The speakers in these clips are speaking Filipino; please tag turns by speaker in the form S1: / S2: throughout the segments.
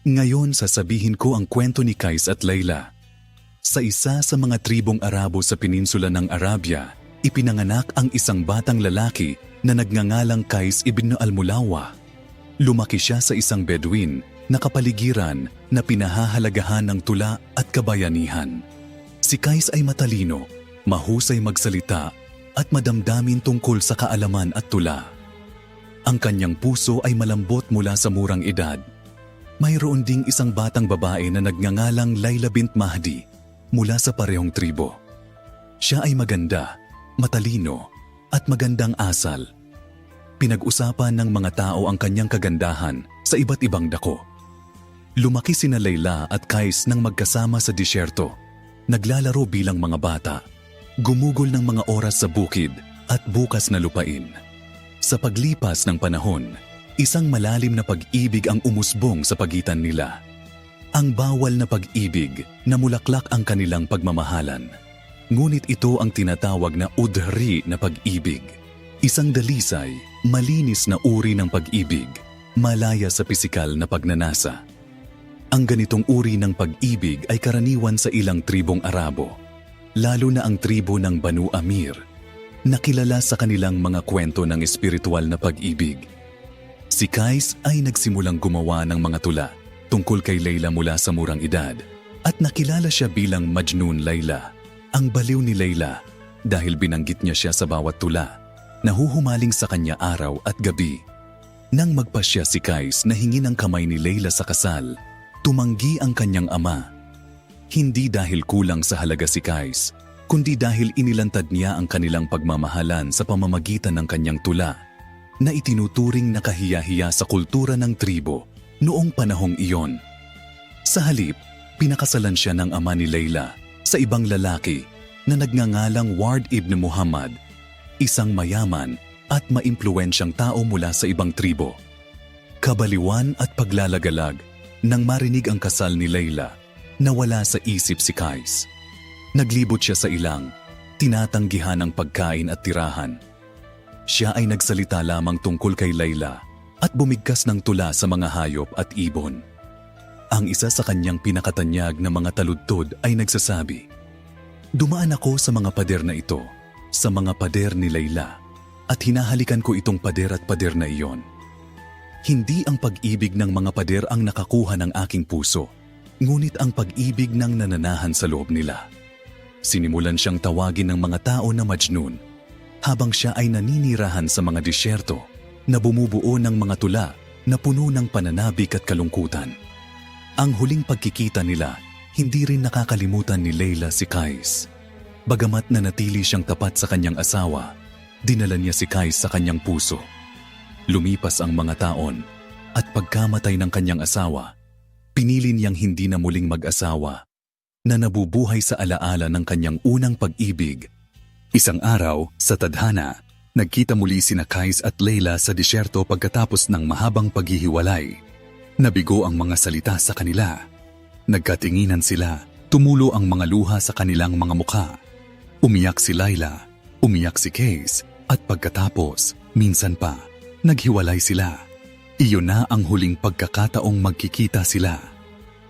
S1: Ngayon sasabihin ko ang kwento ni Qais at Layla. Sa isa sa mga tribong Arabo sa peninsula ng Arabia, ipinanganak ang isang batang lalaki na nagngangalang Qais ibn al-Mulawa. Lumaki siya sa isang Bedouin na kapaligiran na pinahahalagahan ng tula at kabayanihan. Si Qais ay matalino, mahusay magsalita at madamdamin tungkol sa kaalaman at tula. Ang kanyang puso ay malambot mula sa murang edad. Mayroon ding isang batang babae na nagngangalang Layla bint Mahdi mula sa parehong tribo. Siya ay maganda, matalino at magandang asal. Pinag-usapan ng mga tao ang kanyang kagandahan sa iba't ibang dako. Lumaki sina Layla at Qais nang magkasama sa disyerto, naglalaro bilang mga bata, gumugol ng mga oras sa bukid at bukas na lupain. Sa paglipas ng panahon, isang malalim na pag-ibig ang umusbong sa pagitan nila. Ang bawal na pag-ibig na mulaklak ang kanilang pagmamahalan. Ngunit ito ang tinatawag na udhri na pag-ibig. Isang dalisay, malinis na uri ng pag-ibig, malaya sa pisikal na pagnanasa. Ang ganitong uri ng pag-ibig ay karaniwan sa ilang tribong Arabo, lalo na ang tribo ng Banu Amir, nakilala sa kanilang mga kwento ng espiritual na pag-ibig. Si Qais ay nagsimulang gumawa ng mga tula tungkol kay Layla mula sa murang edad at nakilala siya bilang Majnun Layla, ang baliw ni Layla, dahil binanggit niya siya sa bawat tula, nahuhumaling sa kanya araw at gabi. Nang magpasya si Qais na hingin ang kamay ni Layla sa kasal, tumanggi ang kanyang ama. Hindi dahil kulang sa halaga si Qais, kundi dahil inilantad niya ang kanilang pagmamahalan sa pamamagitan ng kanyang tula, na itinuturing na kahiya-hiya sa kultura ng tribo noong panahong iyon. Sa halip, pinakasalan siya ng ama ni Layla sa ibang lalaki na nagngangalang Ward ibn Muhammad, isang mayaman at maimpluwensyang tao mula sa ibang tribo. Kabaliwan at paglalagalag nang marinig ang kasal ni Layla, nawala sa isip si Qais. Naglibot siya sa ilang, tinatanggihan ang pagkain at tirahan. Siya ay nagsalita lamang tungkol kay Layla at bumigkas ng tula sa mga hayop at ibon. Ang isa sa kanyang pinakatanyag na mga taludtod ay nagsasabi, "Dumaan ako sa mga pader na ito, sa mga pader ni Layla, at hinahalikan ko itong pader at pader na iyon. Hindi ang pag-ibig ng mga pader ang nakakuha ng aking puso, ngunit ang pag-ibig ng nananahan sa loob nila." Sinimulan siyang tawagin ng mga tao na Majnun, habang siya ay naninirahan sa mga disyerto na bumubuo ng mga tula na puno ng pananabik at kalungkutan. Ang huling pagkikita nila, hindi rin nakakalimutan ni Layla si Qais. Bagamat nanatili siyang tapat sa kanyang asawa, dinala niya si Qais sa kanyang puso. Lumipas ang mga taon, at pagkamatay ng kanyang asawa, pinili niyang hindi na muling mag-asawa, na nabubuhay sa alaala ng kanyang unang pag-ibig. Isang araw, sa tadhana, nagkita muli sina Qais at Layla sa disyerto pagkatapos ng mahabang paghihiwalay. Nabigo ang mga salita sa kanila. Nagkatinginan sila, tumulo ang mga luha sa kanilang mga mukha. Umiyak si Layla, umiyak si Qais, at pagkatapos, minsan pa, naghiwalay sila. Iyon na ang huling pagkakataong magkikita sila.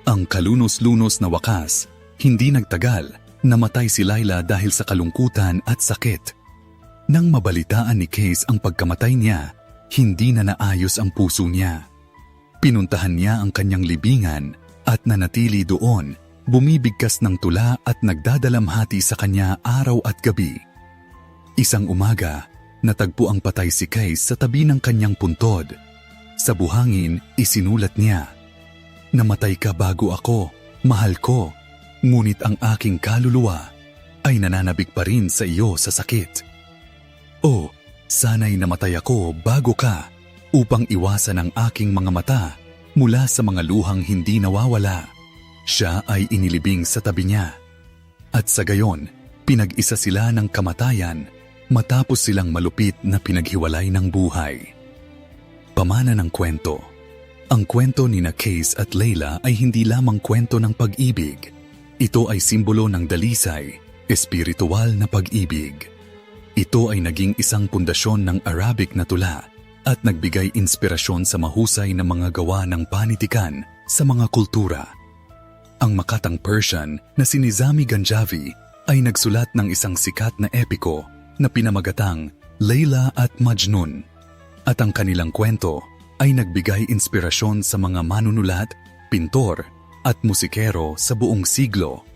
S1: Ang kalunos-lunos na wakas, hindi nagtagal, namatay si Layla dahil sa kalungkutan at sakit. Nang mabalitaan ni Qais ang pagkamatay niya, hindi na naayos ang puso niya. Pinuntahan niya ang kanyang libingan at nanatili doon, bumibigkas ng tula at nagdadalamhati sa kanya araw at gabi. Isang umaga, natagpo ang patay si Qais sa tabi ng kanyang puntod. Sa buhangin, isinulat niya, "Namatay ka bago ako, mahal ko. Ngunit ang aking kaluluwa ay nananabik pa rin sa iyo sa sakit. O, sana'y namatay ako bago ka upang iwasan ang aking mga mata mula sa mga luhang hindi nawawala." Siya ay inilibing sa tabi niya. At sa gayon, pinag-isa sila ng kamatayan matapos silang malupit na pinaghiwalay ng buhay. Pamana ng kwento. Ang kwento ni Qais at Layla ay hindi lamang kwento ng pag-ibig. Ito ay simbolo ng dalisay, espiritual na pag-ibig. Ito ay naging isang pundasyon ng Arabic na tula at nagbigay inspirasyon sa mahusay na mga gawa ng panitikan sa mga kultura. Ang makatang Persian na si Nizami Ganjavi ay nagsulat ng isang sikat na epiko na pinamagatang Layla at Majnun. At ang kanilang kwento ay nagbigay inspirasyon sa mga manunulat, pintor at musikero sa buong siglo.